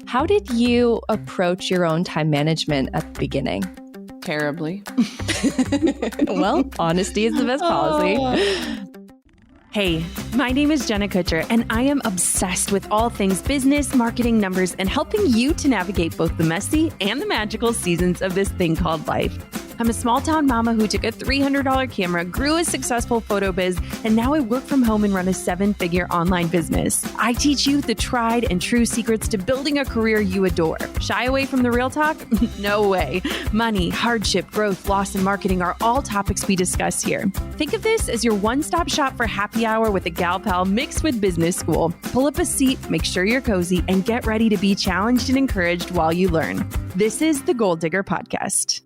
How did you approach your own time management at the beginning? Terribly. Well, honesty is the best policy. Hey, my name is Jenna Kutcher, and I am obsessed with all things business, marketing, numbers, and helping you to navigate both the messy and the magical seasons of this thing called life. I'm a small town mama who took a $300 camera, grew a successful photo biz, and now I work from home and run a 7-figure online business. I teach you the tried and true secrets to building a career you adore. Shy away from the real talk? No way. Money, hardship, growth, loss, and marketing are all topics we discuss here. Think of this as your one-stop shop for happy hour with a gal pal mixed with business school. Pull up a seat, make sure you're cozy, and get ready to be challenged and encouraged while you learn. This is the Gold Digger Podcast.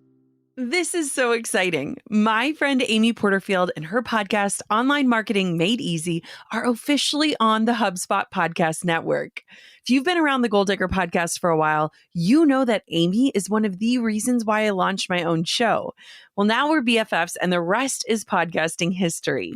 This is so exciting. My friend Amy Porterfield and her podcast, Online Marketing Made Easy, are officially on the HubSpot Podcast Network. If you've been around the Gold Digger Podcast for a while, you know that Amy is one of the reasons why I launched my own show. Well, now we're BFFs and the rest is podcasting history.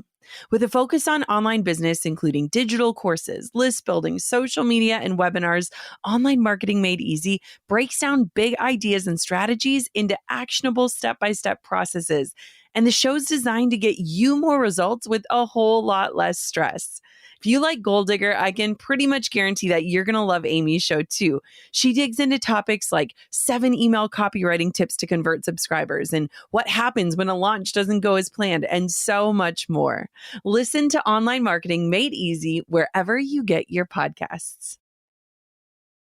With a focus on online business, including digital courses, list building, social media, and webinars, Online Marketing Made Easy breaks down big ideas and strategies into actionable step-by-step processes. And the show's designed to get you more results with a whole lot less stress. If you like Gold Digger, I can pretty much guarantee that you're going to love Amy's show too. She digs into topics like 7 email copywriting tips to convert subscribers and what happens when a launch doesn't go as planned and so much more. Listen to Online Marketing Made Easy wherever you get your podcasts.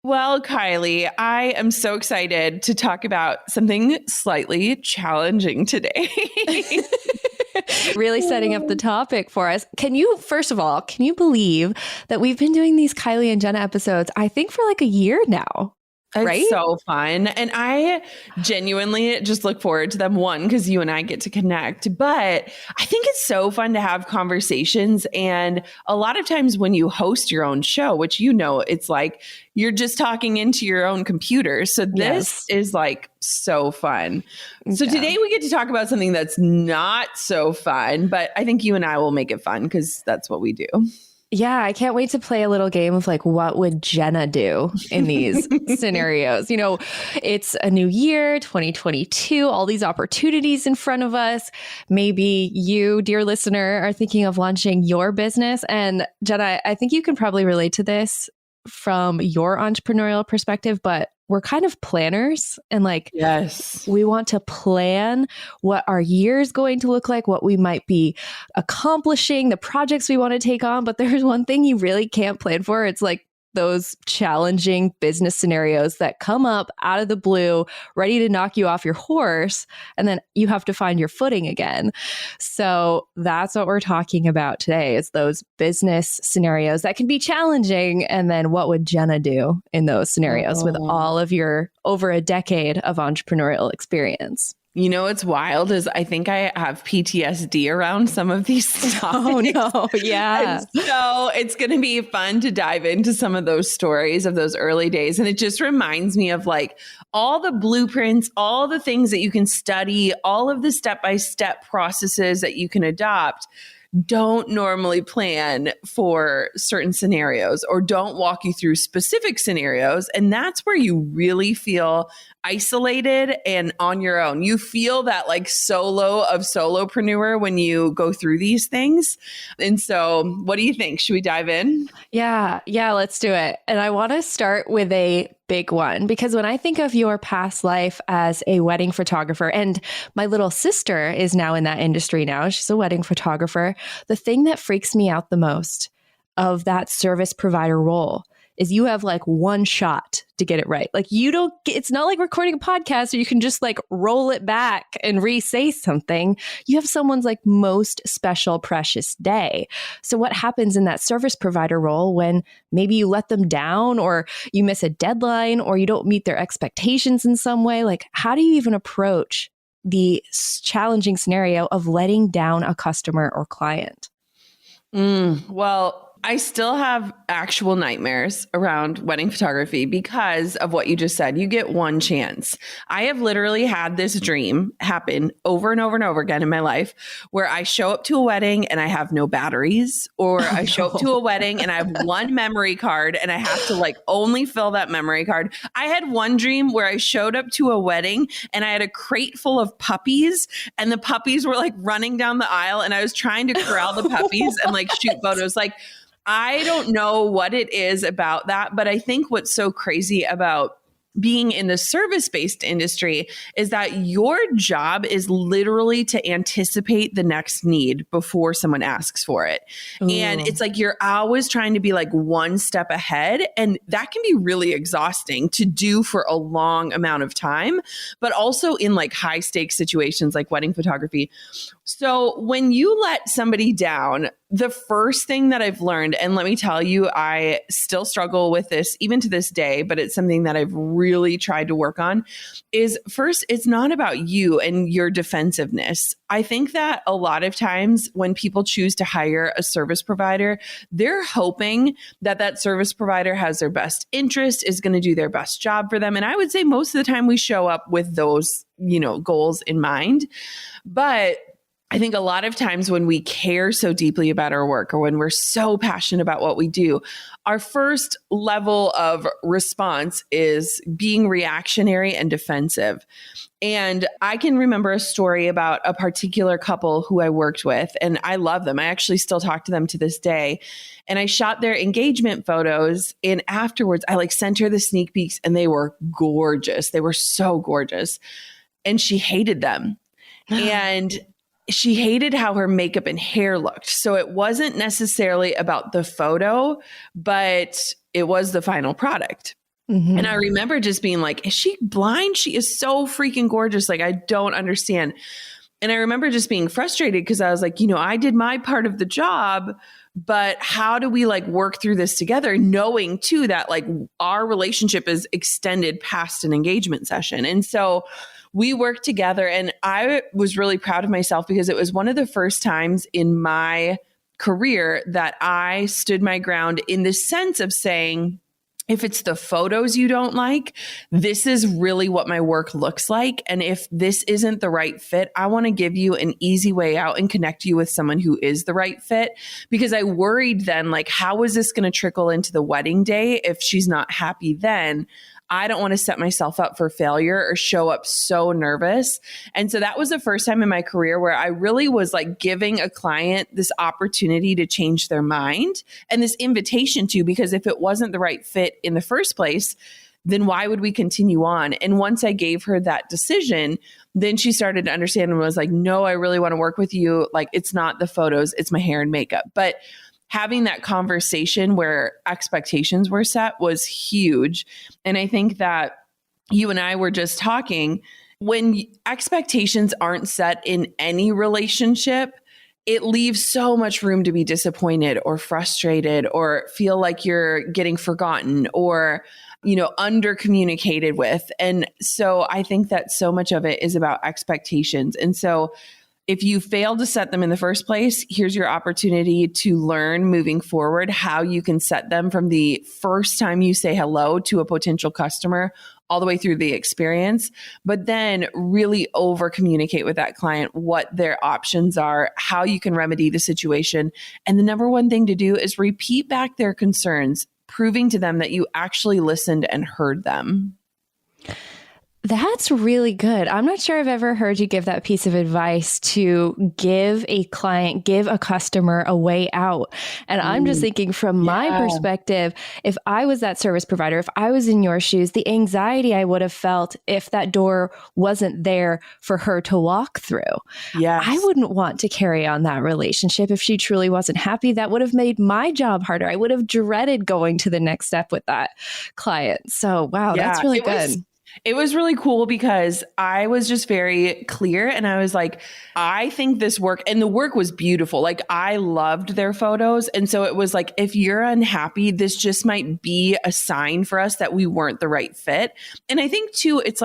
Well, Kylie, I am so excited to talk about something slightly challenging today. Really setting up the topic for us. First of all, can you believe that we've been doing these Kylie and Jenna episodes, I think for like a year now? It's right? so fun. And I genuinely just look forward to them. One, because you and I get to connect, but I think it's so fun to have conversations. And a lot of times when you host your own show, which it's like you're just talking into your own computer. So this is like so fun. So today we get to talk about something that's not so fun, but I think you and I will make it fun because that's what we do. Yeah, I can't wait to play a little game of like, what would Jenna do in these scenarios? It's a new year, 2022, all these opportunities in front of us. Maybe you, dear listener, are thinking of launching your business. And Jenna, I think you can probably relate to this from your entrepreneurial perspective, but we're kind of planners and we want to plan what our year is going to look like, what we might be accomplishing, the projects we want to take on. But there's one thing you really can't plan for. It's like those challenging business scenarios that come up out of the blue, ready to knock you off your horse, and then you have to find your footing again. So that's what we're talking about today, is those business scenarios that can be challenging. And then what would Jenna do in those scenarios with all of your over a decade of entrepreneurial experience? You know, what's wild is I think I have PTSD around some of these topics. Oh, no. Yeah. So it's going to be fun to dive into some of those stories of those early days. And it just reminds me of like all the blueprints, all the things that you can study, all of the step-by-step processes that you can adopt. Don't normally plan for certain scenarios or don't walk you through specific scenarios. And that's where you really feel isolated and on your own. You feel that like solo of solopreneur when you go through these things. And so what do you think? Should we dive in? Yeah, let's do it. And I want to start with a big one, because when I think of your past life as a wedding photographer, and my little sister is now in that industry now, she's a wedding photographer. The thing that freaks me out the most of that service provider role is you have like one shot to get it right. Like it's not like recording a podcast where you can just like roll it back and re-say something. You have someone's like most special, precious day. So what happens in that service provider role when maybe you let them down or you miss a deadline or you don't meet their expectations in some way? Like, how do you even approach the challenging scenario of letting down a customer or client? Well, I still have actual nightmares around wedding photography because of what you just said. You get one chance. I have literally had this dream happen over and over and over again in my life where I show up to a wedding and I have no batteries, or I show up to a wedding and I have one memory card and I have to like only fill that memory card. I had one dream where I showed up to a wedding and I had a crate full of puppies and the puppies were like running down the aisle and I was trying to corral the puppies and like shoot photos. Like, I don't know what it is about that, but I think what's so crazy about being in the service-based industry is that your job is literally to anticipate the next need before someone asks for it. Ooh. And it's like you're always trying to be like one step ahead. And that can be really exhausting to do for a long amount of time, but also in like high stakes situations like wedding photography. So when you let somebody down, the first thing that I've learned, and let me tell you, I still struggle with this even to this day, but it's something that I've really tried to work on, is first, it's not about you and your defensiveness. I think that a lot of times when people choose to hire a service provider, they're hoping that that service provider has their best interest, is going to do their best job for them. And I would say most of the time we show up with those, goals in mind. But I think a lot of times when we care so deeply about our work or when we're so passionate about what we do, our first level of response is being reactionary and defensive. And I can remember a story about a particular couple who I worked with, and I love them. I actually still talk to them to this day. And I shot their engagement photos, and afterwards I sent her the sneak peeks, and they were gorgeous. They were so gorgeous. And she hated them. And she hated how her makeup and hair looked. So it wasn't necessarily about the photo, but it was the final product. Mm-hmm. And I remember just being like, is she blind? She is so freaking gorgeous. Like, I don't understand. And I remember just being frustrated because I was like, I did my part of the job, but how do we work through this together? Knowing too that our relationship is extended past an engagement session. And so we worked together, and I was really proud of myself because it was one of the first times in my career that I stood my ground in the sense of saying, if it's the photos you don't like, this is really what my work looks like. And if this isn't the right fit, I want to give you an easy way out and connect you with someone who is the right fit. Because I worried then, how is this going to trickle into the wedding day if she's not happy then? I don't want to set myself up for failure or show up so nervous. And so that was the first time in my career where I really was giving a client this opportunity to change their mind and this invitation to, because if it wasn't the right fit in the first place, then why would we continue on? And once I gave her that decision, then she started to understand and was like, no, I really want to work with you. It's not the photos, it's my hair and makeup. But having that conversation where expectations were set was huge. And I think that you and I were just talking, when expectations aren't set in any relationship, it leaves so much room to be disappointed or frustrated or feel like you're getting forgotten or, under communicated with. And so I think that so much of it is about expectations. And so if you fail to set them in the first place, here's your opportunity to learn moving forward how you can set them from the first time you say hello to a potential customer all the way through the experience, but then really over communicate with that client what their options are, how you can remedy the situation. And the number one thing to do is repeat back their concerns, proving to them that you actually listened and heard them. That's really good. I'm not sure I've ever heard you give that piece of advice to give a client, give a customer a way out. And I'm just thinking from my perspective, if I was that service provider, if I was in your shoes, the anxiety I would have felt if that door wasn't there for her to walk through. Yes. I wouldn't want to carry on that relationship if she truly wasn't happy. That would have made my job harder. I would have dreaded going to the next step with that client. So, wow, that's really good. It was really cool because I was just very clear and I was like, I think this work, and the work was beautiful. I loved their photos. And so it was like, if you're unhappy, this just might be a sign for us that we weren't the right fit. And I think too, it's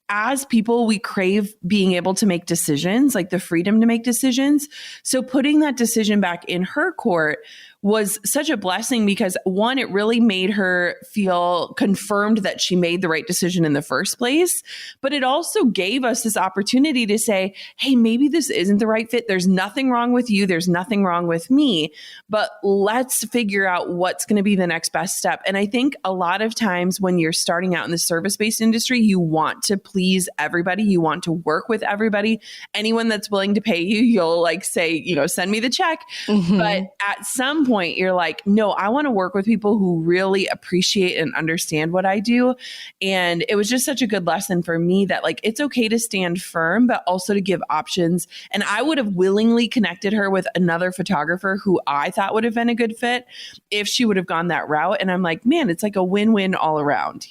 as people, we crave being able to make decisions, the freedom to make decisions. So putting that decision back in her court was such a blessing because one, it really made her feel confirmed that she made the right decision in the first place. But it also gave us this opportunity to say, hey, maybe this isn't the right fit. There's nothing wrong with you. There's nothing wrong with me. But let's figure out what's going to be the next best step. And I think a lot of times when you're starting out in the service-based industry, you want to please everybody. You want to work with everybody. Anyone that's willing to pay you, you'll like say, send me the check. Mm-hmm. But at some point you're like, no, I want to work with people who really appreciate and understand what I do. And it was just such a good lesson for me that like, it's okay to stand firm, but also to give options. And I would have willingly connected her with another photographer who I thought would have been a good fit if she would have gone that route. And I'm like, man, it's like a win-win all around,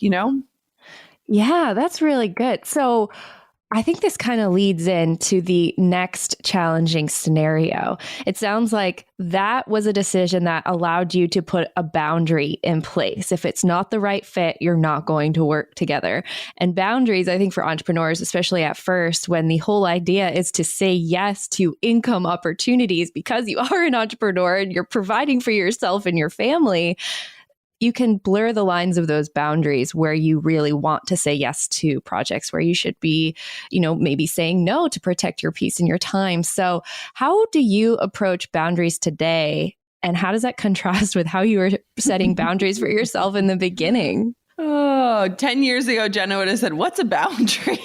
Yeah, that's really good. So I think this kind of leads into the next challenging scenario. It sounds like that was a decision that allowed you to put a boundary in place. If it's not the right fit, you're not going to work together. And boundaries, I think for entrepreneurs, especially at first, when the whole idea is to say yes to income opportunities because you are an entrepreneur and you're providing for yourself and your family, you can blur the lines of those boundaries where you really want to say yes to projects where you should be, maybe saying no to protect your peace and your time. So how do you approach boundaries today? And how does that contrast with how you were setting boundaries for yourself in the beginning? Oh, 10 years ago, Jenna would have said, what's a boundary?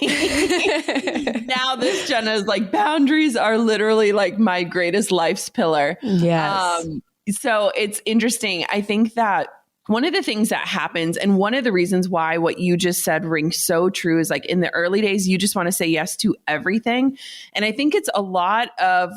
Now this Jenna is like, boundaries are literally like my greatest life's pillar. Yes. So it's interesting. I think that one of the things that happens, and one of the reasons why what you just said rings so true, is like in the early days, you just want to say yes to everything. And I think it's a lot of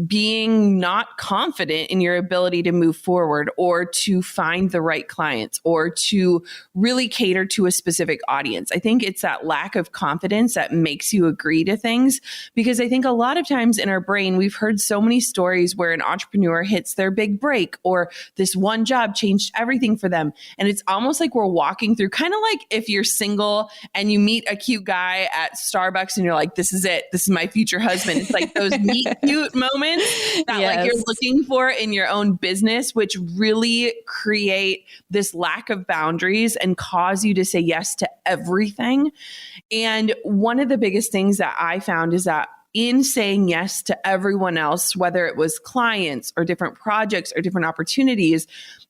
being not confident in your ability to move forward or to find the right clients or to really cater to a specific audience. I think it's that lack of confidence that makes you agree to things, because I think a lot of times in our brain, we've heard so many stories where an entrepreneur hits their big break or this one job changed everything for them. And it's almost like we're walking through, kind of like if you're single and you meet a cute guy at Starbucks and you're like, this is it. This is my future husband. It's like those meet cute moments that like you're looking for in your own business, which really create this lack of boundaries and cause you to say yes to everything. And one of the biggest things that I found is that in saying yes to everyone else, whether it was clients or different projects or different opportunities,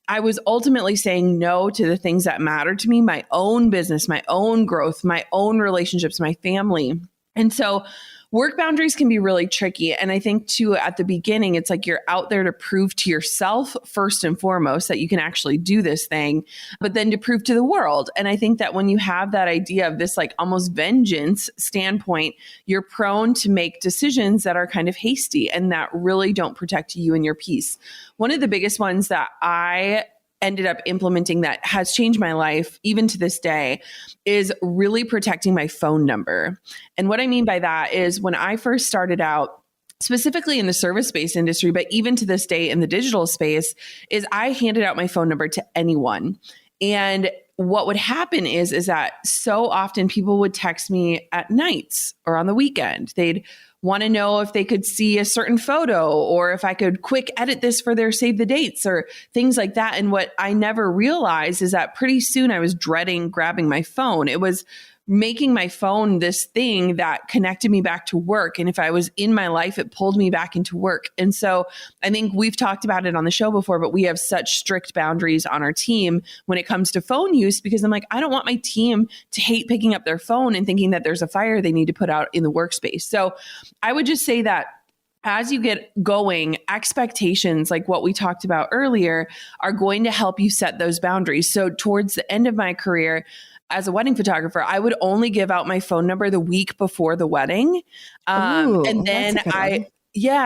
I was ultimately saying no to the things that matter to me, my own business, my own growth, my own relationships, my family. And so work boundaries can be really tricky. And I think too, at the beginning, it's like you're out there to prove to yourself first and foremost that you can actually do this thing, but then to prove to the world. And I think that when you have that idea of this like almost vengeance standpoint, you're prone to make decisions that are kind of hasty and that really don't protect you and your peace. One of the biggest ones that I ended up implementing that has changed my life even to this day is really protecting my phone number. And what I mean by that is when I first started out, specifically in the service-based industry, but even to this day in the digital space, is I handed out my phone number to anyone. And what would happen is that so often people would text me at nights or on the weekend. They'd want to know if they could see a certain photo or if I could quick edit this for their save the dates or things like that. And what I never realized is that pretty soon I was dreading grabbing my phone. It was making my phone this thing that connected me back to work. And if I was in my life, it pulled me back into work. And so I think we've talked about it on the show before, but we have such strict boundaries on our team when it comes to phone use, because I'm like, I don't want my team to hate picking up their phone and thinking that there's a fire they need to put out in the workspace. So I would just say that as you get going, expectations, like what we talked about earlier, are going to help you set those boundaries. So towards the end of my career, as a wedding photographer, I would only give out my phone number the week before the wedding. And then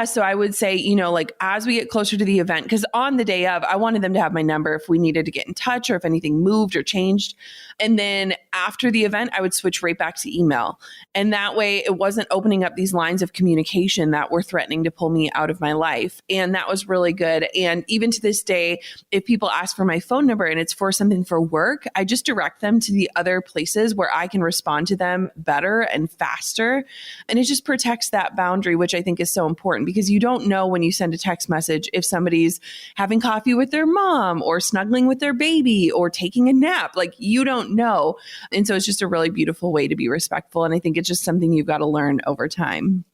so I would say, like as we get closer to the event, because on the day of, I wanted them to have my number if we needed to get in touch or if anything moved or changed. And then after the event, I would switch right back to email. And that way it wasn't opening up these lines of communication that were threatening to pull me out of my life. And that was really good. And even to this day, if people ask for my phone number and it's for something for work, I just direct them to the other places where I can respond to them better and faster. And it just protects that boundary, which I think is so important. important because you don't know when you send a text message if somebody's having coffee with their mom or snuggling with their baby or taking a nap. Like you don't know. And so it's just a really beautiful way to be respectful. And I think it's just something you've got to learn over time.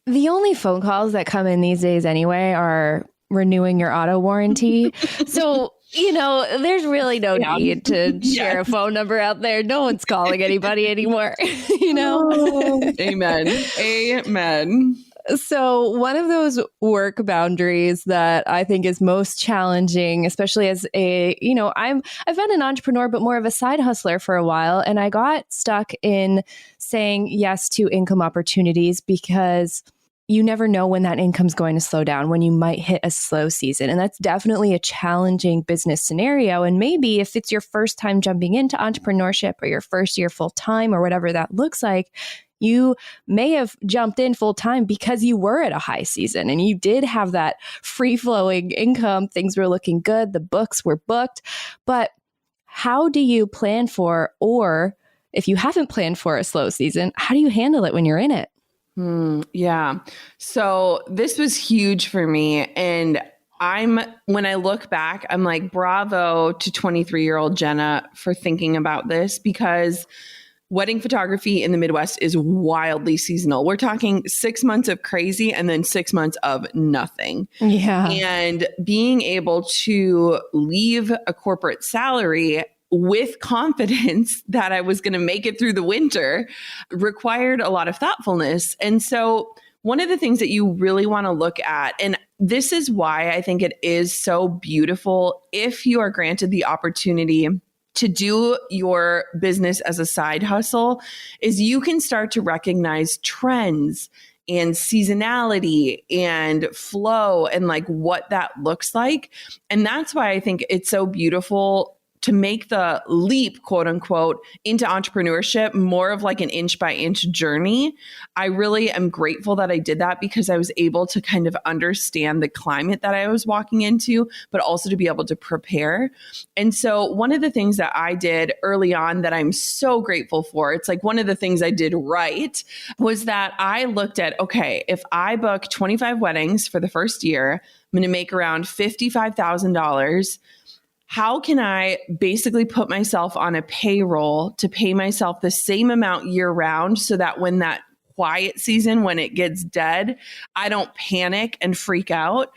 The only phone calls that come in these days anyway are renewing your auto warranty. So, there's really no need to share a phone number out there. No one's calling anybody anymore, Amen. Amen. So one of those work boundaries that I think is most challenging, especially as I've been an entrepreneur, but more of a side hustler for a while. And I got stuck in saying yes to income opportunities because you never know when that income's going to slow down, when you might hit a slow season. And that's definitely a challenging business scenario. And maybe if it's your first time jumping into entrepreneurship or your first year full time or whatever that looks like, you may have jumped in full time because you were at a high season and you did have that free flowing income. Things were looking good. The books were booked. But how do you plan for, or if you haven't planned for a slow season, how do you handle it when you're in it? Yeah. So this was huge for me. And when I look back, I'm like, bravo to 23-year-old Jenna for thinking about this, because wedding photography in the Midwest is wildly seasonal. We're talking 6 months of crazy and then 6 months of nothing. Yeah. And being able to leave a corporate salary with confidence that I was going to make it through the winter required a lot of thoughtfulness. And so one of the things that you really want to look at, and this is why I think it is so beautiful if you are granted the opportunity to do your business as a side hustle, is you can start to recognize trends and seasonality and flow and like what that looks like. And that's why I think it's so beautiful to make the leap, quote unquote, into entrepreneurship more of like an inch by inch journey. I really am grateful that I did that because I was able to kind of understand the climate that I was walking into, but also to be able to prepare. And so one of the things that I did early on that I'm so grateful for, it's like one of the things I did right, was that I looked at, okay, if I book 25 weddings for the first year, I'm going to make around $55,000. How can I basically put myself on a payroll to pay myself the same amount year round so that when that quiet season, when it gets dead, I don't panic and freak out.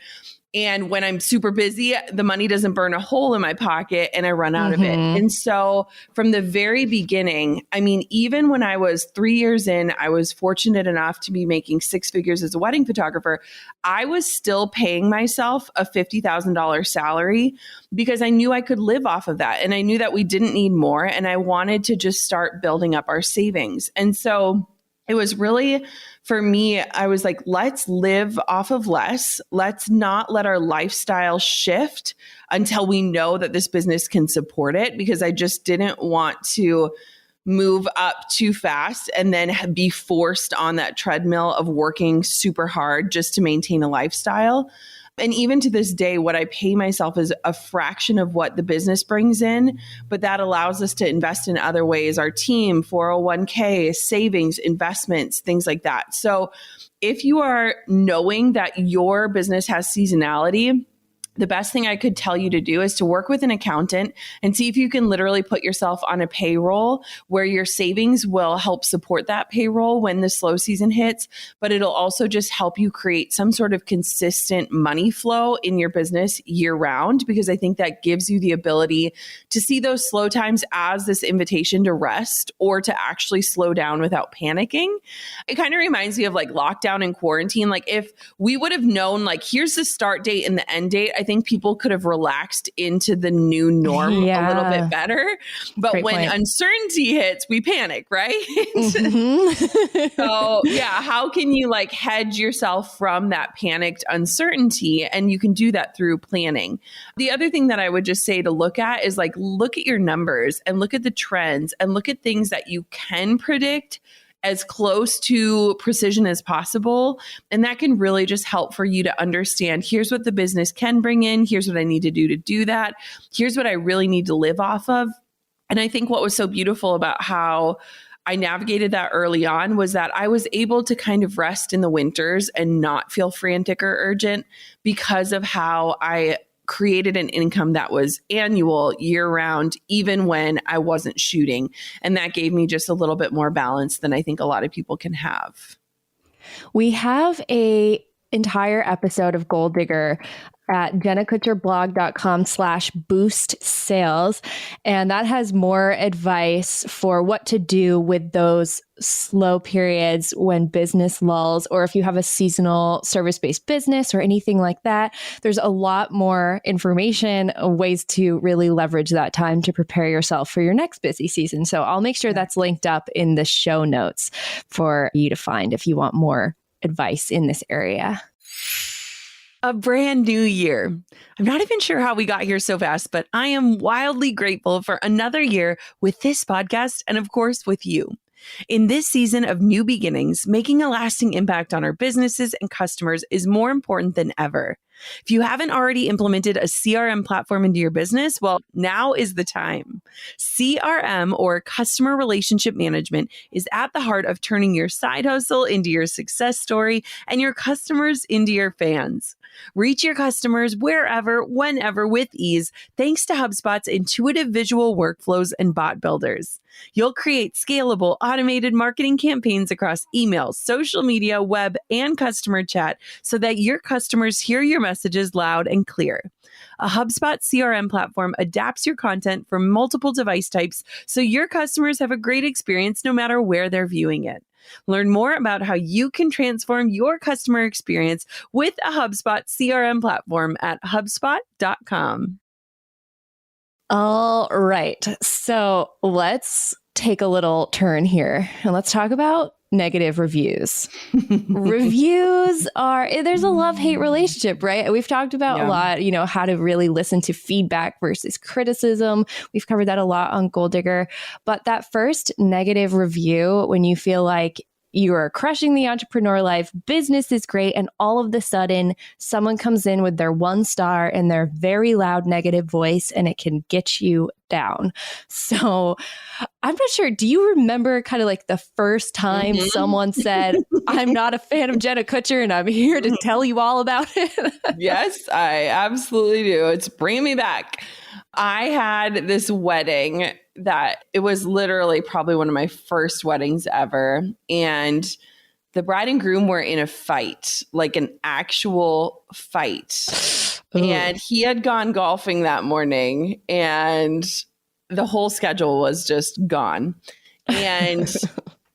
And when I'm super busy, the money doesn't burn a hole in my pocket and I run out of it. And so from the very beginning, I mean, even when I was 3 years in, I was fortunate enough to be making 6 figures as a wedding photographer. I was still paying myself a $50,000 salary because I knew I could live off of that. And I knew that we didn't need more. And I wanted to just start building up our savings. And so it was really, for me, I was like, let's live off of less. Let's not let our lifestyle shift until we know that this business can support it, because I just didn't want to move up too fast and then be forced on that treadmill of working super hard just to maintain a lifestyle. And even to this day, what I pay myself is a fraction of what the business brings in, but that allows us to invest in other ways, our team, 401k, savings, investments, things like that. So if you are knowing that your business has seasonality, the best thing I could tell you to do is to work with an accountant and see if you can literally put yourself on a payroll where your savings will help support that payroll when the slow season hits, but it'll also just help you create some sort of consistent money flow in your business year round, because I think that gives you the ability to see those slow times as this invitation to rest or to actually slow down without panicking. It kind of reminds me of like lockdown and quarantine. Like if we would have known, like, here's the start date and the end date, I think people could have relaxed into the new norm a little bit better. But Great when point. Uncertainty hits, we panic, right? So yeah, how can you like hedge yourself from that panicked uncertainty? And you can do that through planning. The other thing that I would just say to look at is like, look at your numbers and look at the trends and look at things that you can predict as close to precision as possible. And that can really just help for you to understand, here's what the business can bring in. Here's what I need to do that. Here's what I really need to live off of. And I think what was so beautiful about how I navigated that early on was that I was able to kind of rest in the winters and not feel frantic or urgent because of how I created an income that was annual, year round, even when I wasn't shooting. And that gave me just a little bit more balance than I think a lot of people can have. We have a entire episode of Goal Digger at jennakutcherblog.com/boost sales. And that has more advice for what to do with those slow periods when business lulls, or if you have a seasonal service-based business or anything like that. There's a lot more information, ways to really leverage that time to prepare yourself for your next busy season. So I'll make sure that's linked up in the show notes for you to find if you want more advice in this area. A brand new year. I'm not even sure how we got here so fast, but I am wildly grateful for another year with this podcast and, of course, with you. In this season of new beginnings, making a lasting impact on our businesses and customers is more important than ever. If you haven't already implemented a CRM platform into your business, well, now is the time. CRM, or customer relationship management, is at the heart of turning your side hustle into your success story and your customers into your fans. Reach your customers wherever, whenever with ease, thanks to HubSpot's intuitive visual workflows and bot builders. You'll create scalable, automated marketing campaigns across email, social media, web, and customer chat so that your customers hear your messages loud and clear. A HubSpot CRM platform adapts your content for multiple device types so your customers have a great experience no matter where they're viewing it. Learn more about how you can transform your customer experience with a HubSpot CRM platform at HubSpot.com. All right. So let's take a little turn here and let's talk about negative reviews. Reviews there's a love-hate relationship, right? We've talked about a lot, how to really listen to feedback versus criticism. We've covered that a lot on Goal Digger. But that first negative review, when you feel like you are crushing the entrepreneur life, business is great, and all of the sudden someone comes in with their 1 star and their very loud negative voice, and it can get you down. So I'm not sure. Do you remember kind of like the first time someone said, "I'm not a fan of Jenna Kutcher and I'm here to tell you all about it"? Yes, I absolutely do. It's bringing me back. I had this wedding that it was literally probably one of my first weddings ever. And the bride and groom were in a fight, like an actual fight. Ooh. And he had gone golfing that morning and the whole schedule was just gone. And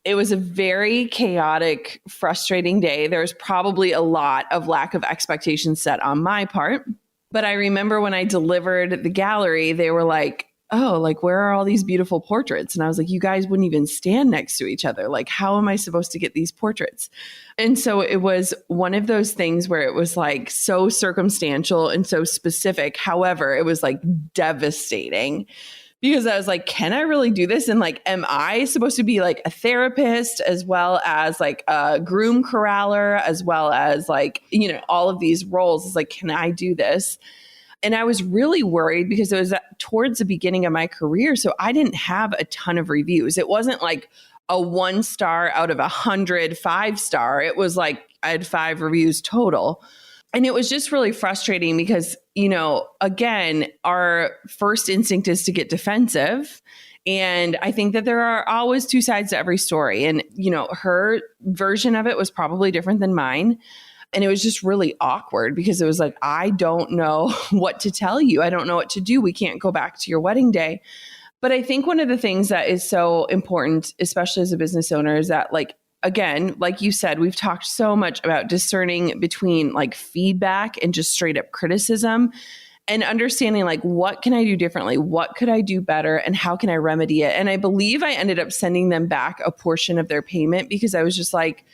it was a very chaotic, frustrating day. There was probably a lot of lack of expectations set on my part. But I remember when I delivered the gallery, they were like, "Oh, like, where are all these beautiful portraits?" And I was like, "You guys wouldn't even stand next to each other. Like, how am I supposed to get these portraits?" And so it was one of those things where it was like so circumstantial and so specific. However, it was like devastating because I was like, can I really do this? And like, am I supposed to be like a therapist as well as like a groom corraller, as well as like, all of these roles? It's like, can I do this? And I was really worried because it was towards the beginning of my career. So I didn't have a ton of reviews. It wasn't like a 1 star out of 100, 5-star. It was like I had 5 reviews total. And it was just really frustrating because, again, our first instinct is to get defensive. And I think that there are always 2 sides to every story. And, her version of it was probably different than mine. And it was just really awkward because it was like, I don't know what to tell you. I don't know what to do. We can't go back to your wedding day. But I think one of the things that is so important, especially as a business owner, is that again, like you said, we've talked so much about discerning between like feedback and just straight up criticism and understanding like, what can I do differently? What could I do better? And how can I remedy it? And I believe I ended up sending them back a portion of their payment because I was just like,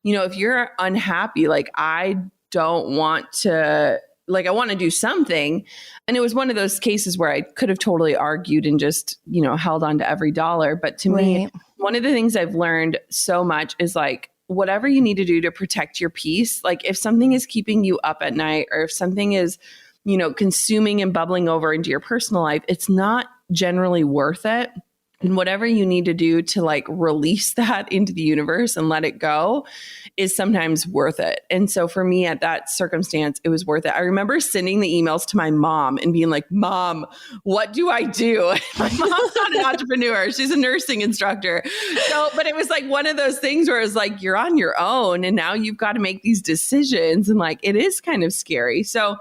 if you're unhappy, like I don't want to, like, I want to do something. And it was one of those cases where I could have totally argued and just, held on to every dollar. But to me, one of the things I've learned so much is like, whatever you need to do to protect your peace, like if something is keeping you up at night or if something is, consuming and bubbling over into your personal life, it's not generally worth it. And whatever you need to do to like release that into the universe and let it go is sometimes worth it. And so for me at that circumstance, it was worth it. I remember sending the emails to my mom and being like, Mom, what do I do? My mom's not an entrepreneur. She's a nursing instructor. So, but it was like one of those things where it was like, you're on your own and now you've got to make these decisions. And like, it is kind of scary. So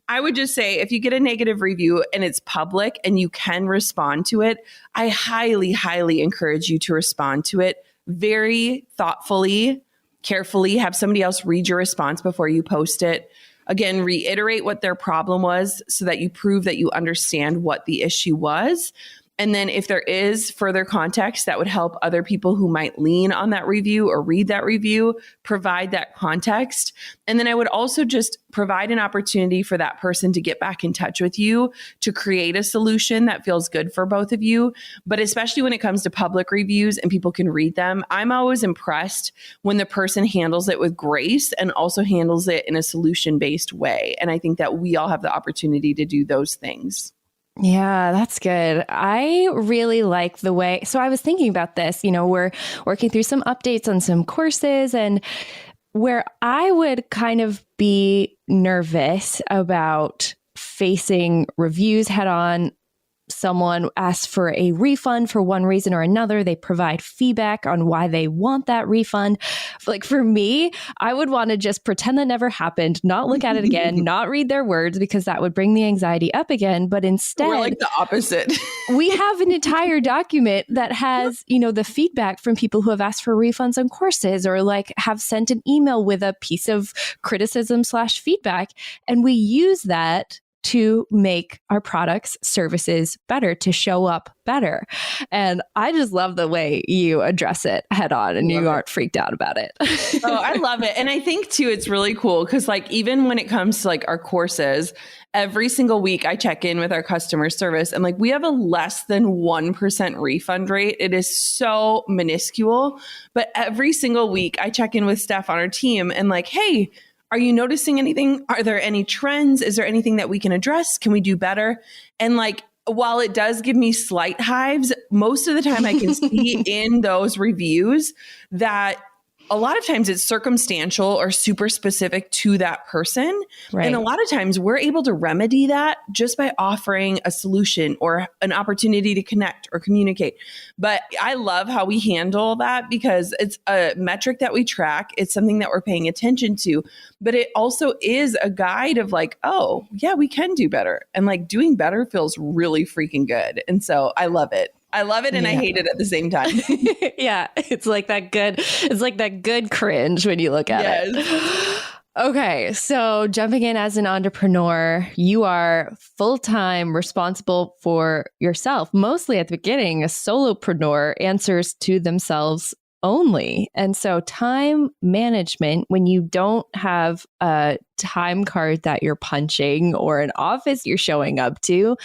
I would just say if you get a negative review and it's public and you can respond to it, I highly, highly encourage you to respond to it very thoughtfully, carefully. Have somebody else read your response before you post it. Again, reiterate what their problem was so that you prove that you understand what the issue was. And then if there is further context that would help other people who might lean on that review or read that review, provide that context. And then I would also just provide an opportunity for that person to get back in touch with you to create a solution that feels good for both of you. But especially when it comes to public reviews and people can read them, I'm always impressed when the person handles it with grace and also handles it in a solution-based way. And I think that we all have the opportunity to do those things. Yeah, that's good. I really like the way. So I was thinking about this, we're working through some updates on some courses, and where I would kind of be nervous about facing reviews head on. Someone asks for a refund for one reason or another. They provide feedback on why they want that refund. Like for me, I would want to just pretend that never happened, not look at it again, not read their words, because that would bring the anxiety up again. But instead, we're like the opposite. We have an entire document that has, the feedback from people who have asked for refunds on courses or like have sent an email with a piece of criticism/feedback. And we use that to make our products, services better, to show up better. And I just love the way you address it head on and you aren't freaked out about it. Oh, I love it. And I think too, it's really cool because like, even when it comes to like our courses, every single week I check in with our customer service and like we have a less than 1% refund rate. It is so minuscule, but every single week I check in with Steph on our team and like, hey, are you noticing anything? Are there any trends? Is there anything that we can address? Can we do better? And like, while it does give me slight hives, most of the time I can see in those reviews that a lot of times it's circumstantial or super specific to that person. Right. And a lot of times we're able to remedy that just by offering a solution or an opportunity to connect or communicate. But I love how we handle that because it's a metric that we track. It's something that we're paying attention to, but it also is a guide of like, oh yeah, we can do better. And like doing better feels really freaking good. And so I love it. I love it and I hate it at the same time. Yeah, it's like that good cringe when you look at it. Okay, so jumping in as an entrepreneur, you are full-time responsible for yourself. Mostly at the beginning, a solopreneur answers to themselves only. And so time management, when you don't have a time card that you're punching or an office you're showing up to,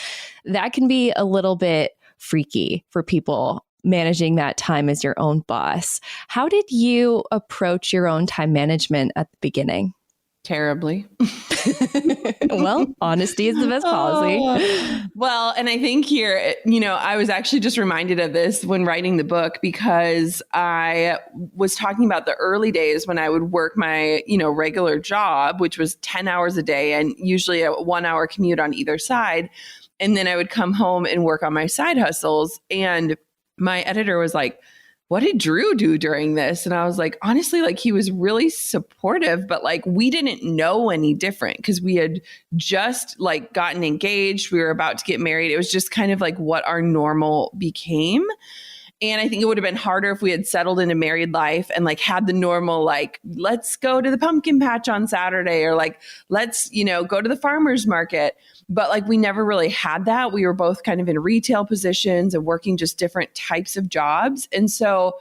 that can be a little bit freaky for people managing that time as your own boss. How did you approach your own time management at the beginning? Terribly. Well, honesty is the best policy. Well, and I think here, I was actually just reminded of this when writing the book because I was talking about the early days when I would work my, regular job, which was 10 hours a day and usually a 1 hour commute on either side. And then I would come home and work on my side hustles. And my editor was like, what did Drew do during this? And I was like, honestly, like he was really supportive, but like we didn't know any different because we had just like gotten engaged. We were about to get married. It was just kind of like what our normal became. And I think it would have been harder if we had settled into married life and like had the normal, like, let's go to the pumpkin patch on Saturday or like, let's, go to the farmer's market. But like, we never really had that. We were both kind of in retail positions and working just different types of jobs. And so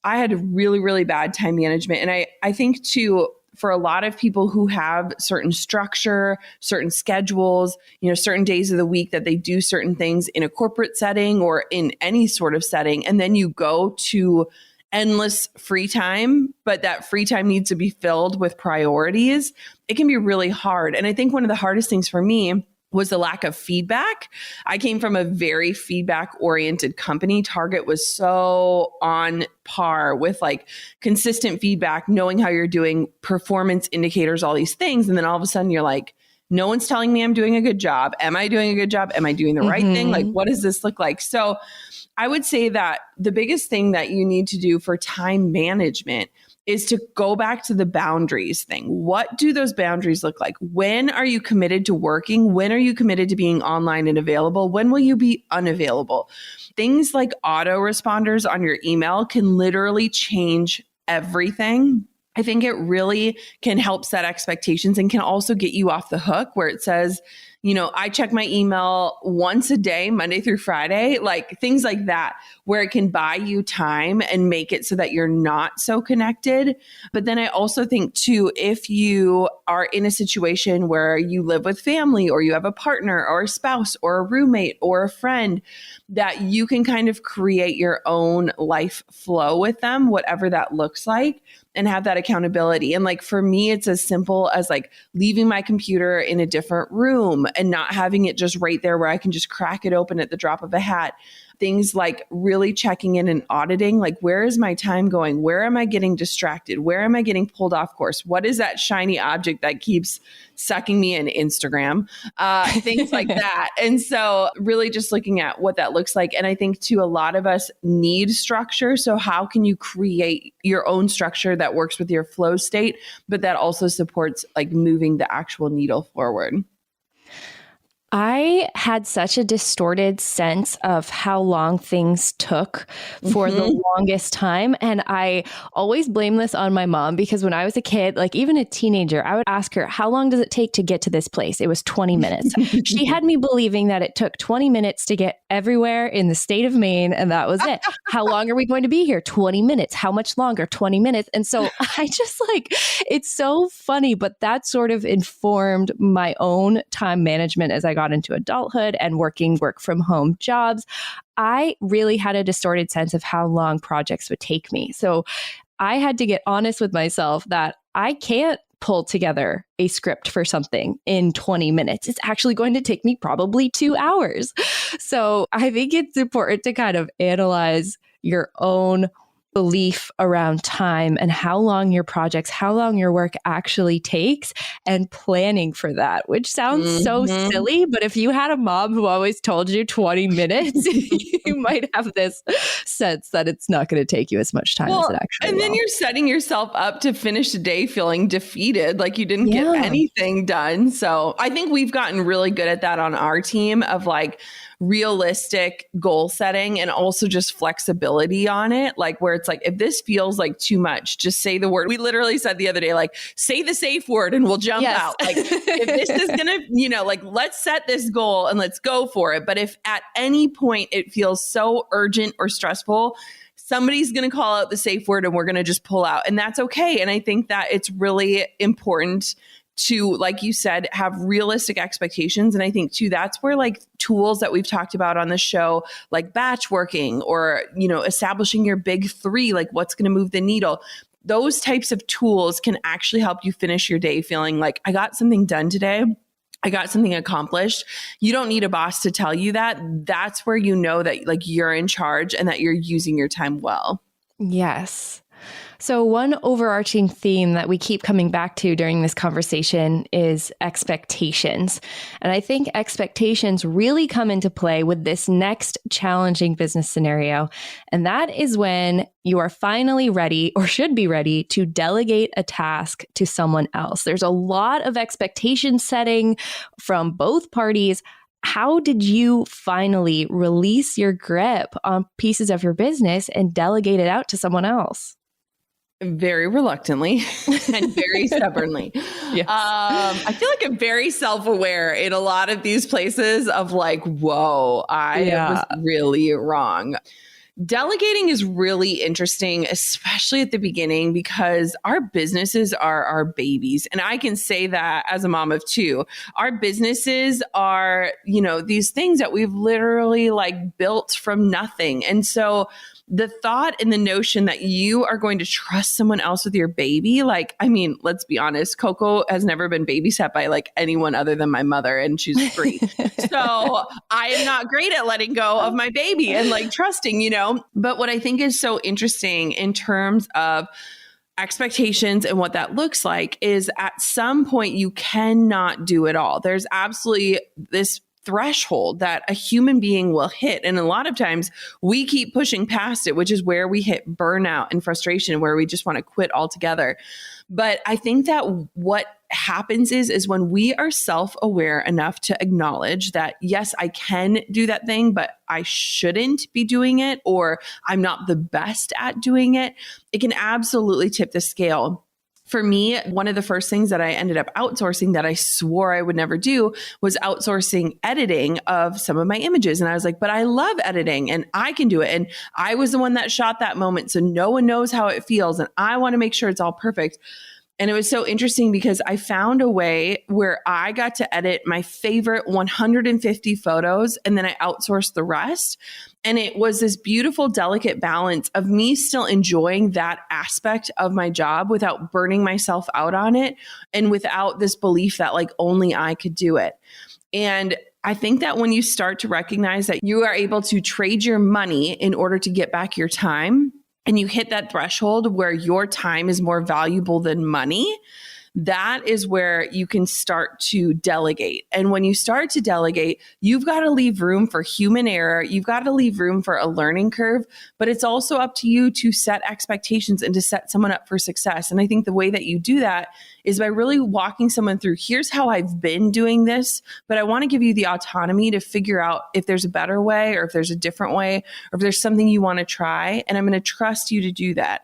I had really, really bad time management. And I think too, for a lot of people who have certain structure, certain schedules, certain days of the week that they do certain things in a corporate setting or in any sort of setting, and then you go to endless free time, but that free time needs to be filled with priorities, it can be really hard. And I think one of the hardest things for me was the lack of feedback. I came from a very feedback oriented company. Target was so on par with like consistent feedback, knowing how you're doing, performance indicators, all these things. And then all of a sudden you're like, no one's telling me I'm doing a good job. Am I doing a good job? Am I doing the right thing? Like, what does this look like? So I would say that the biggest thing that you need to do for time management is to go back to the boundaries thing. What do those boundaries look like? When are you committed to working? When are you committed to being online and available? When will you be unavailable? Things like autoresponders on your email can literally change everything. I think it really can help set expectations and can also get you off the hook where it says, you know, I check my email once a day, Monday through Friday, like things like that, where it can buy you time and make it so that you're not so connected. But then I also think too, if you are in a situation where you live with family or you have a partner or a spouse or a roommate or a friend, that you can kind of create your own life flow with them, whatever that looks like, and have that accountability. And like for me, it's as simple as like leaving my computer in a different room and not having it just right there where I can just crack it open at the drop of a hat. Things like really checking in and auditing, like where is my time going? Where am I getting distracted? Where am I getting pulled off course? What is that shiny object that keeps sucking me in Instagram? Things like that. And so really just looking at what that looks like. And I think too, a lot of us need structure. So how can you create your own structure that works with your flow state, but that also supports like moving the actual needle forward? I had such a distorted sense of how long things took for the longest time. And I always blame this on my mom because when I was a kid, like even a teenager, I would ask her, how long does it take to get to this place? It was 20 minutes. She had me believing that it took 20 minutes to get everywhere in the state of Maine. And that was it. How long are we going to be here? 20 minutes. How much longer? 20 minutes. And so I just like, it's so funny, but that sort of informed my own time management as I got into adulthood and working work from home jobs. I really had a distorted sense of how long projects would take me. So I had to get honest with myself that I can't pull together a script for something in 20 minutes. It's actually going to take me probably 2 hours. So I think it's important to kind of analyze your own belief around time and how long your projects, how long your work actually takes, and planning for that, which sounds so silly. But if you had a mom who always told you 20 minutes, you might have this sense that it's not going to take you as much time as it actually And then will. you're setting yourself up to finish the day feeling defeated, like you didn't get anything done. So I think we've gotten really good at that on our team of like realistic goal setting and also just flexibility on it. Like where it's like, if this feels like too much, just say the word. We literally said the other day, like say the safe word and we'll jump out. Like if this is going to, you know, like let's set this goal and let's go for it. But if at any point it feels so urgent or stressful, somebody's going to call out the safe word and we're going to just pull out, and that's okay. And I think that it's really important to, like you said, have realistic expectations. And I think too, that's where like tools that we've talked about on the show, like batch working or, you know, establishing your big three, like what's going to move the needle. Those types of tools can actually help you finish your day feeling like I got something done today. I got something accomplished. You don't need a boss to tell you that. That's where you know that like you're in charge and that you're using your time well. Yes. So one overarching theme that we keep coming back to during this conversation is expectations. And I think expectations really come into play with this next challenging business scenario. And that is when you are finally ready or should be ready to delegate a task to someone else. There's a lot of expectation setting from both parties. How did you finally release your grip on pieces of your business and delegate it out to someone else? Very reluctantly and very stubbornly. Yes. I feel like I'm very self-aware in a lot of these places of like, whoa, I was really wrong. Delegating is really interesting, especially at the beginning, because our businesses are our babies. And I can say that as a mom of two. Our businesses are, you know, these things that we've literally like built from nothing. And so the thought and the notion that you are going to trust someone else with your baby, like, I mean, let's be honest, Coco has never been babysat by like anyone other than my mother, and she's 3. So I am not great at letting go of my baby and like trusting, you know. But what I think is so interesting in terms of expectations and what that looks like is at some point you cannot do it all. There's absolutely this threshold that a human being will hit. And a lot of times we keep pushing past it, which is where we hit burnout and frustration, where we just want to quit altogether. But I think that what happens is when we are self-aware enough to acknowledge that, yes, I can do that thing, but I shouldn't be doing it, or I'm not the best at doing it, it can absolutely tip the scale. For me, one of the first things that I ended up outsourcing that I swore I would never do was outsourcing editing of some of my images. And I was like, but I love editing and I can do it. And I was the one that shot that moment. So no one knows how it feels. And I want to make sure it's all perfect. And it was so interesting because I found a way where I got to edit my favorite 150 photos and then I outsourced the rest. And it was this beautiful, delicate balance of me still enjoying that aspect of my job without burning myself out on it and without this belief that like only I could do it. And I think that when you start to recognize that you are able to trade your money in order to get back your time, and you hit that threshold where your time is more valuable than money, that is where you can start to delegate. And when you start to delegate, you've got to leave room for human error. You've got to leave room for a learning curve, but it's also up to you to set expectations and to set someone up for success. And I think the way that you do that is by really walking someone through, here's how I've been doing this, but I want to give you the autonomy to figure out if there's a better way or if there's a different way or if there's something you want to try. And I'm going to trust you to do that.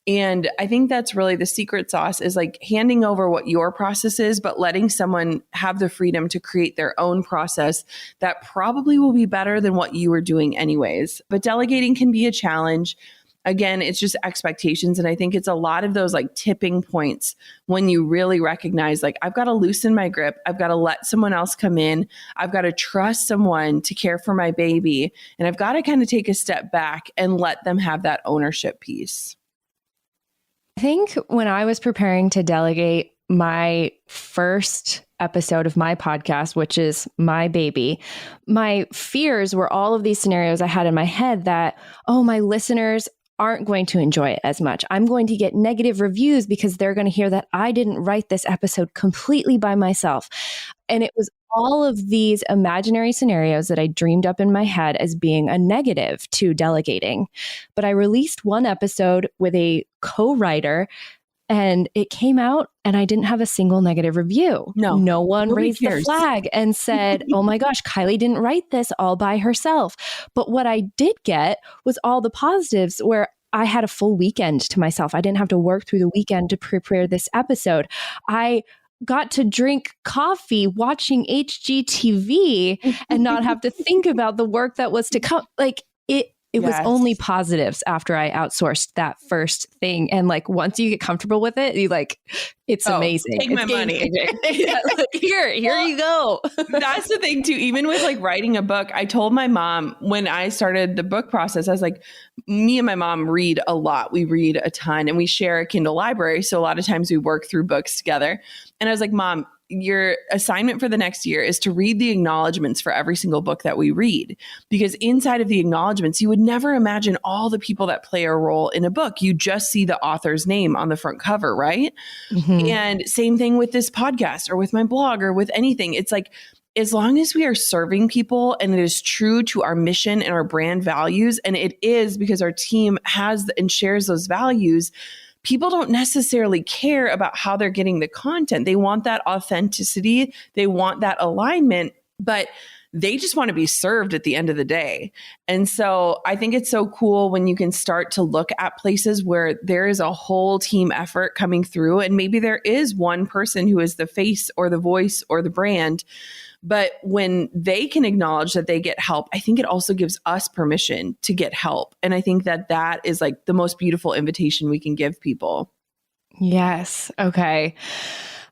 And I think that's really the secret sauce, is like handing over what your process is, but letting someone have the freedom to create their own process that probably will be better than what you were doing anyways. But delegating can be a challenge. Again, it's just expectations. And I think it's a lot of those like tipping points when you really recognize like, I've got to loosen my grip. I've got to let someone else come in. I've got to trust someone to care for my baby. And I've got to kind of take a step back and let them have that ownership piece. I think when I was preparing to delegate my first episode of my podcast, which is my baby, my fears were all of these scenarios I had in my head that, oh, my listeners aren't going to enjoy it as much. I'm going to get negative reviews because they're going to hear that I didn't write this episode completely by myself. And it was all of these imaginary scenarios that I dreamed up in my head as being a negative to delegating. But I released one episode with a co-writer and it came out and I didn't have a single negative review. No one raised the flag and said, oh my gosh, Kylie didn't write this all by herself. But what I did get was all the positives where I had a full weekend to myself. I didn't have to work through the weekend to prepare this episode. I got to drink coffee watching HGTV and not have to think about the work that was to come. Like it was only positives after I outsourced that first thing. And like, once you get comfortable with it, you like, it's amazing. Take my money. Yeah, like, here you go. That's the thing too. Even with like writing a book, I told my mom when I started the book process, I was like, me and my mom read a lot. We read a ton and we share a Kindle library. So a lot of times we work through books together. And I was like, Mom, your assignment for the next year is to read the acknowledgments for every single book that we read, because inside of the acknowledgments, you would never imagine all the people that play a role in a book. You just see the author's name on the front cover, right? Mm-hmm. And same thing with this podcast or with my blog or with anything. It's like, as long as we are serving people and it is true to our mission and our brand values, and it is because our team has and shares those values, people don't necessarily care about how they're getting the content. They want that authenticity. They want that alignment, but they just want to be served at the end of the day. And so I think it's so cool when you can start to look at places where there is a whole team effort coming through, and maybe there is one person who is the face or the voice or the brand. But when they can acknowledge that they get help, I think it also gives us permission to get help. And I think that that is like the most beautiful invitation we can give people. Yes. Okay.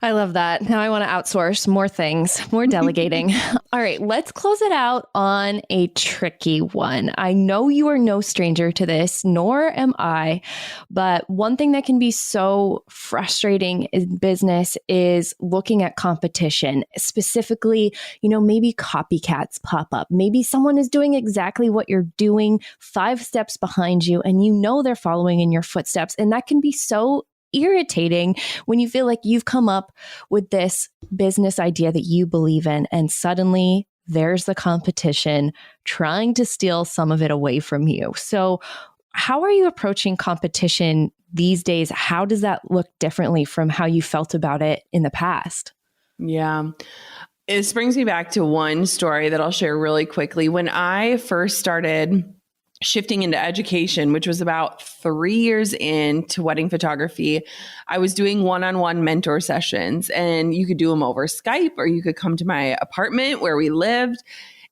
I love that. Now I want to outsource more things, more delegating. All right, let's close it out on a tricky one. I know you are no stranger to this, nor am I, but one thing that can be so frustrating in business is looking at competition, specifically, maybe copycats pop up. Maybe someone is doing exactly what you're doing 5 steps behind you, and they're following in your footsteps. And that can be so irritating when you feel like you've come up with this business idea that you believe in, and suddenly there's the competition trying to steal some of it away from you. So how are you approaching competition these days? How does that look differently from how you felt about it in the past? Yeah. This brings me back to one story that I'll share really quickly. When I first started shifting into education, which was about 3 years into wedding photography, I was doing one-on-one mentor sessions, and you could do them over Skype, or you could come to my apartment where we lived.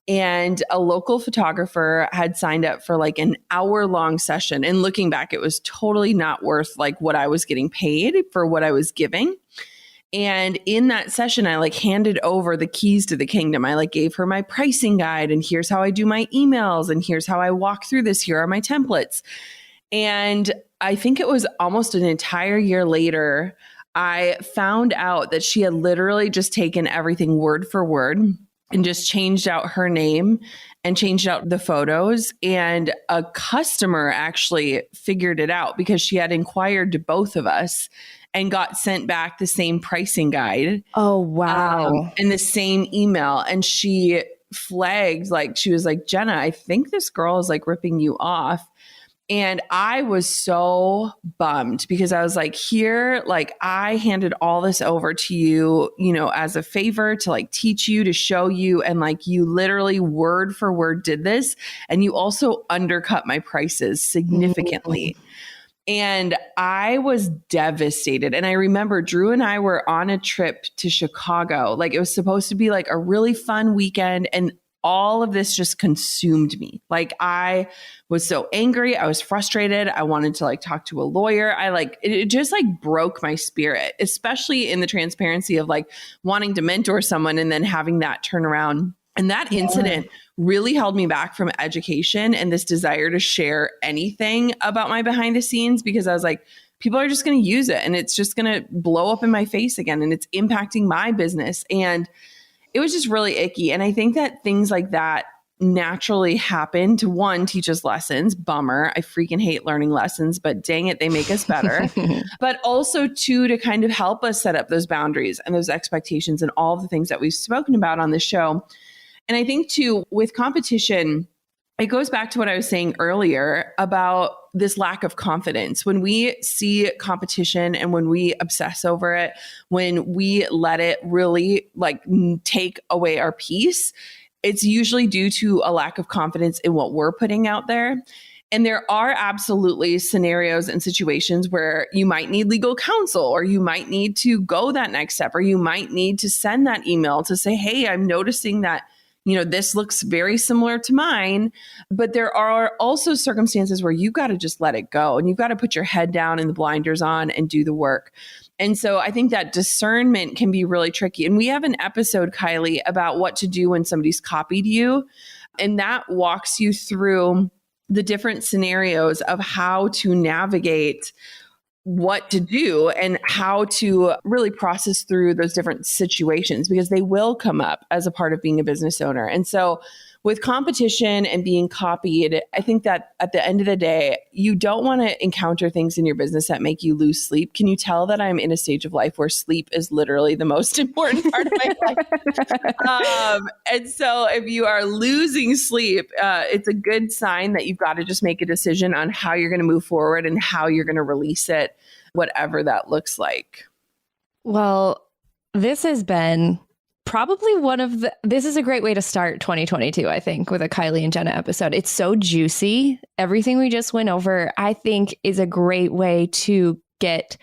And a local photographer had signed up for like an hour-long session. And looking back, it was totally not worth like what I was getting paid for what I was giving. And in that session, I like handed over the keys to the kingdom. I like gave her my pricing guide, and here's how I do my emails, and here's how I walk through this. Here are my templates. And I think it was almost an entire year later, I found out that she had literally just taken everything word for word and just changed out her name and changed out the photos. And a customer actually figured it out because she had inquired to both of us and got sent back the same pricing guide. Oh, wow. And the same email. And she flagged, she was like, Jenna, I think this girl is like ripping you off. And I was so bummed because I was like, I handed all this over to you, as a favor to like teach you, to show you. And like, you literally word for word did this. And you also undercut my prices significantly. Mm-hmm. And I was devastated. And I remember Drew and I were on a trip to Chicago. Like it was supposed to be like a really fun weekend. And all of this just consumed me. Like I was so angry. I was frustrated. I wanted to like talk to a lawyer. It just like broke my spirit, especially in the transparency of like wanting to mentor someone and then having that turn around. And that incident really held me back from education and this desire to share anything about my behind the scenes, because I was like, people are just going to use it and it's just going to blow up in my face again. And it's impacting my business. And it was just really icky. And I think that things like that naturally happen to, one, teach us lessons. Bummer. I freaking hate learning lessons, but dang it, they make us better. But also, two, to kind of help us set up those boundaries and those expectations and all the things that we've spoken about on the show. And I think too, with competition, it goes back to what I was saying earlier about this lack of confidence. When we see competition and when we obsess over it, when we let it really like take away our peace, it's usually due to a lack of confidence in what we're putting out there. And there are absolutely scenarios and situations where you might need legal counsel, or you might need to go that next step, or you might need to send that email to say, hey, I'm noticing that this looks very similar to mine. But there are also circumstances where you got to just let it go and you've got to put your head down and the blinders on and do the work. And so I think that discernment can be really tricky. And we have an episode, Kylie, about what to do when somebody's copied you. And that walks you through the different scenarios of how to navigate what to do and how to really process through those different situations, because they will come up as a part of being a business owner. And so with competition and being copied, I think that at the end of the day, you don't want to encounter things in your business that make you lose sleep. Can you tell that I'm in a stage of life where sleep is literally the most important part of my life? And so if you are losing sleep, it's a good sign that you've got to just make a decision on how you're going to move forward and how you're going to release it, whatever that looks like. Well, this has been probably this is a great way to start 2022, I think, with a Kylie and Jenna episode. It's so juicy. Everything we just went over, I think, is a great way to get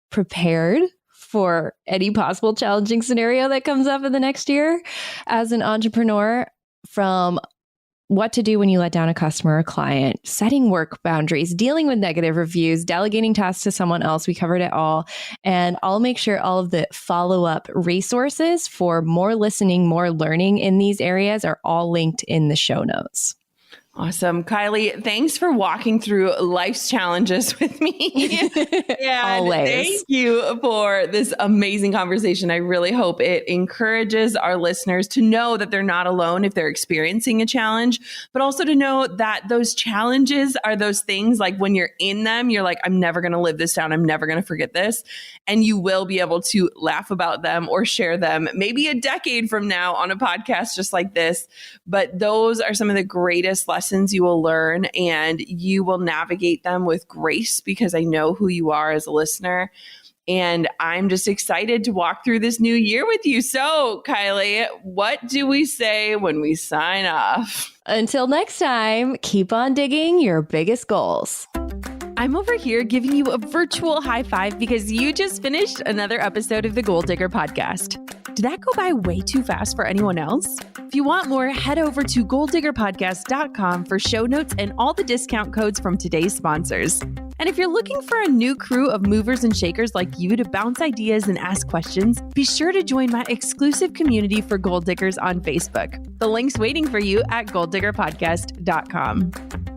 prepared for any possible challenging scenario that comes up in the next year as an entrepreneur, from what to do when you let down a customer or client, setting work boundaries, dealing with negative reviews, delegating tasks to someone else. We covered it all. And I'll make sure all of the follow-up resources for more listening, more learning in these areas are all linked in the show notes. Awesome. Kylie, thanks for walking through life's challenges with me. And Always. Thank you for this amazing conversation. I really hope it encourages our listeners to know that they're not alone if they're experiencing a challenge, but also to know that those challenges are those things like when you're in them, you're like, I'm never going to live this down. I'm never going to forget this. And you will be able to laugh about them or share them maybe a decade from now on a podcast just like this. But those are some of the greatest lessons you will learn, and you will navigate them with grace because I know who you are as a listener. And I'm just excited to walk through this new year with you. So, Kylie, what do we say when we sign off? Until next time, keep on digging your biggest goals. I'm over here giving you a virtual high five because you just finished another episode of the Goal Digger podcast. Did that go by way too fast for anyone else? If you want more, head over to goaldiggerpodcast.com for show notes and all the discount codes from today's sponsors. And if you're looking for a new crew of movers and shakers like you to bounce ideas and ask questions, be sure to join my exclusive community for Goal Diggers on Facebook. The link's waiting for you at goaldiggerpodcast.com.